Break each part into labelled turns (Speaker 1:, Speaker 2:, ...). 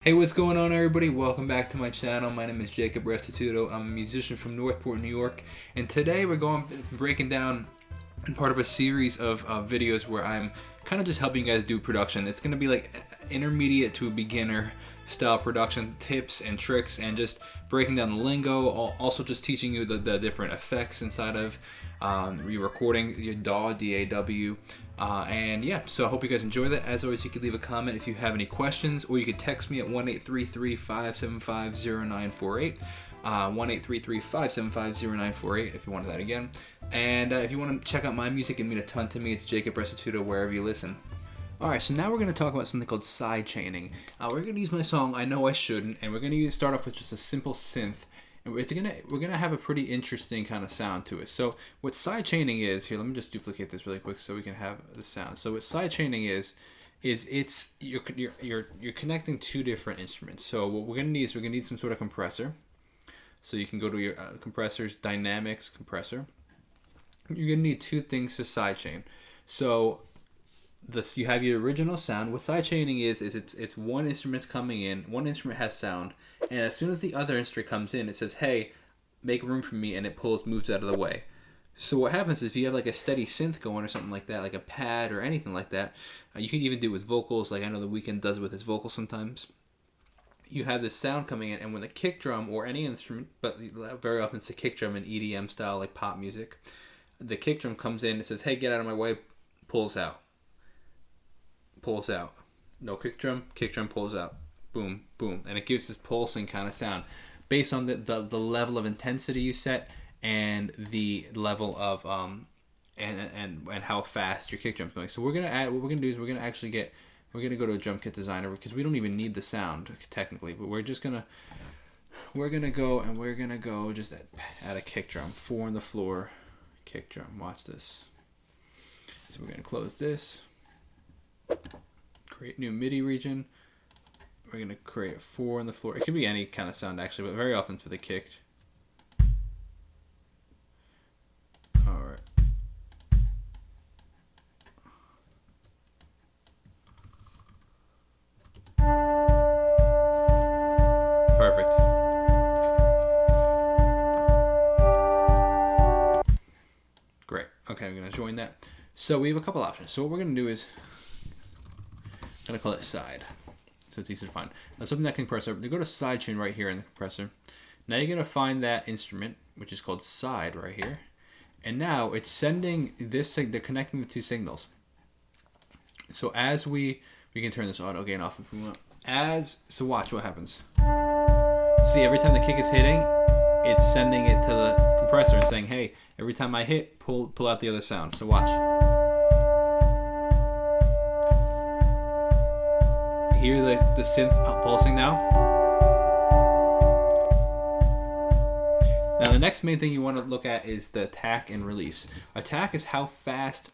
Speaker 1: Hey, what's going on, everybody? Welcome back to my channel. My name is Jacob Restituto. I'm a musician from Northport, New York, and today we're breaking down part of a series of videos where I'm kind of just helping you guys do production. It's going to be like intermediate to beginner style production tips and tricks, and just breaking down the lingo. Also, just teaching you the different effects inside of your recording, your DAW, D-A-W. And yeah, so I hope you guys enjoy that. As always, you can leave a comment if you have any questions, or you could text me at 1-833-575-0948. 1-833-575-0948 if you wanted that again. And if you want to check out my music, it means a ton to me. It's Jacob Restituto wherever you listen. Alright, so now we're going to talk about something called sidechaining. We're going to use my song I Know I Shouldn't, and we're going to start off with just a simple synth. And we're gonna have a pretty interesting kind of sound to it. So what sidechaining is, here, let me just duplicate this really quick so we can have the sound. So what sidechaining is you're connecting two different instruments. So what we're gonna need some sort of compressor. So you can go to your compressors, dynamics compressor. You're gonna need two things to sidechain. So you have your original sound. What sidechaining is it's one instrument's coming in, one instrument has sound, and as soon as the other instrument comes in, it says, hey, make room for me, and it moves out of the way. So what happens is if you have like a steady synth going or something like that, like a pad or anything like that, you can even do it with vocals, like I know The Weeknd does it with his vocals sometimes. You have this sound coming in, and when the kick drum or any instrument, but very often it's the kick drum in EDM style, like pop music, the kick drum comes in, it says, hey, get out of my way, pulls out. No kick drum pulls out. Boom, boom. And it gives this pulsing kind of sound based on the level of intensity you set and the level of and how fast your kick drum's going. So what we're gonna do is we're gonna go to a drum kit designer, because we don't even need the sound technically, but we're gonna go just add a kick drum, 4 on the floor kick drum. Watch this. So we're gonna close this. Create new MIDI region. We're going to create a 4 on the floor. It could be any kind of sound actually, but very often for the kick. Alright. Perfect. Great. Okay, I'm going to join that. So we have a couple options. So what we're going to do is I'm going to call it side, so it's easy to find. Now something that compressor, you go to sidechain right here in the compressor. Now you're going to find that instrument, which is called side right here. And now it's sending this, they're connecting the two signals. So as we can turn this auto gain off if we want. So watch what happens. See, every time the kick is hitting, it's sending it to the compressor and saying, hey, every time I hit, pull out the other sound. So watch. Hear the synth pulsing now? Now the next main thing you want to look at is the attack and release. Attack is how fast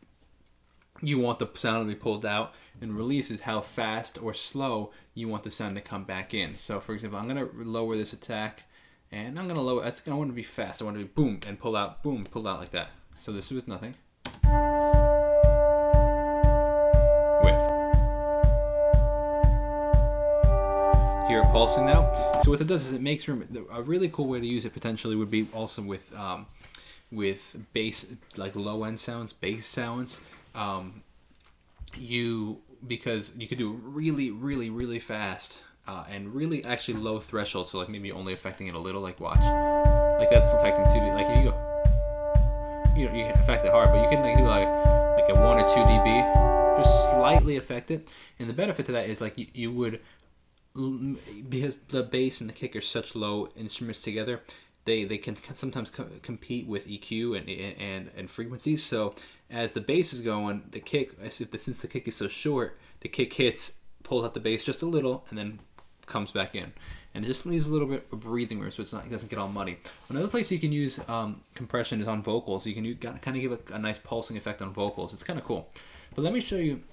Speaker 1: you want the sound to be pulled out, and release is how fast or slow you want the sound to come back in. So for example, I'm going to lower this attack, and I'm going to lower, I want it to be fast. I want it to be boom and pull out, boom, pull out like that. So this is with nothing. Hear it pulsing now. So what it does is it makes room. A really cool way to use it potentially would be also with bass, like low end sounds, bass sounds. Because you could do really, really, really fast and really actually low threshold. So like maybe only affecting it a little. Like watch, like that's affecting 2 dB. Like if you go, you can affect it hard, but you can like do like a 1 or 2 dB, just slightly affect it. And the benefit to that is like you would. Because the bass and the kick are such low instruments together, they can sometimes compete with EQ and frequencies. So as the bass is going, the kick, since the kick is so short, the kick hits, pulls out the bass just a little, and then comes back in, and it just leaves a little bit of breathing room, so it doesn't get all muddy. Another place you can use compression is on vocals. You can kind of give a nice pulsing effect on vocals. It's kind of cool. But let me show you.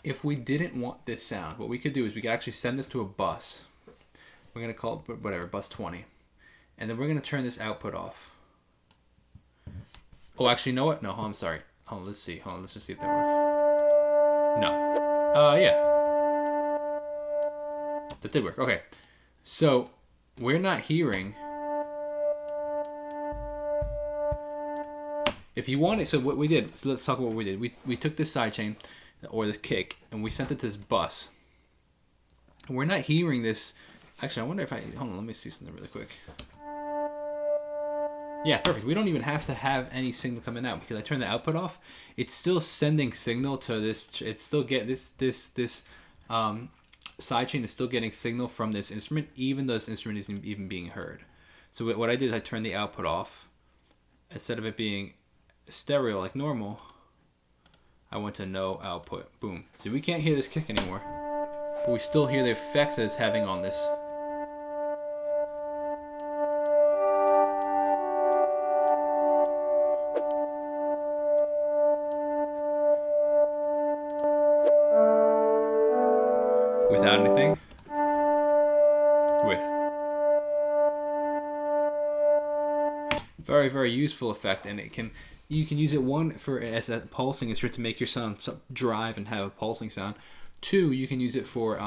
Speaker 1: If we didn't want this sound, what we could do is we could actually send this to a bus. We're going to call it, whatever, bus 20. And then we're going to turn this output off. Oh, actually, you know what? No, I'm sorry. Oh, let's see. Hold on, let's just see if that works. No. Yeah. That did work. Okay. So we're not hearing. If you want it, so what we did, so let's talk about what we did. We took this sidechain, or this kick, and we sent it to this bus. We're not hearing this. Actually, I wonder if hold on, let me see something really quick. Yeah, perfect. We don't even have to have any signal coming out because I turned the output off. It's still sending signal to this. It's still this sidechain is still getting signal from this instrument, even though this instrument isn't even being heard. So what I did is I turned the output off. Instead of it being stereo like normal, I went to no output. Boom. So we can't hear this kick anymore, but we still hear the effects that it's having on this. Without anything. With. Very, very useful effect, and you can use it as a pulsing instrument to make your sound drive and have a pulsing sound. 2, you can use it for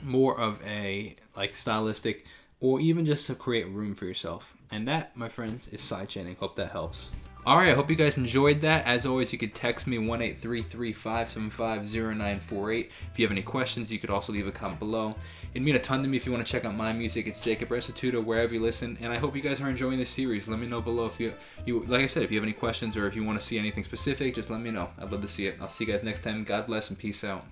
Speaker 1: more of a like stylistic, or even just to create room for yourself. And that, my friends, is sidechaining. Hope that helps. Alright, I hope you guys enjoyed that. As always, you could text me 1-833-575-0948. If you have any questions, you could also leave a comment below. It'd mean a ton to me if you want to check out my music. It's Jacob Restituto, wherever you listen. And I hope you guys are enjoying this series. Let me know below if you like I said, if you have any questions or if you want to see anything specific, just let me know. I'd love to see it. I'll see you guys next time. God bless and peace out.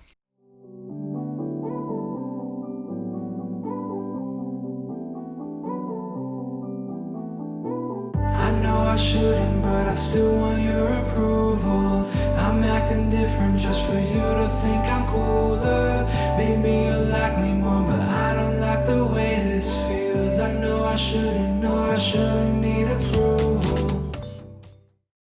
Speaker 2: I shouldn't, but I still want your approval. I'm acting different just for you to think I'm cooler. Maybe you'll like me more, but I don't like the way this feels. I know I shouldn't need approval.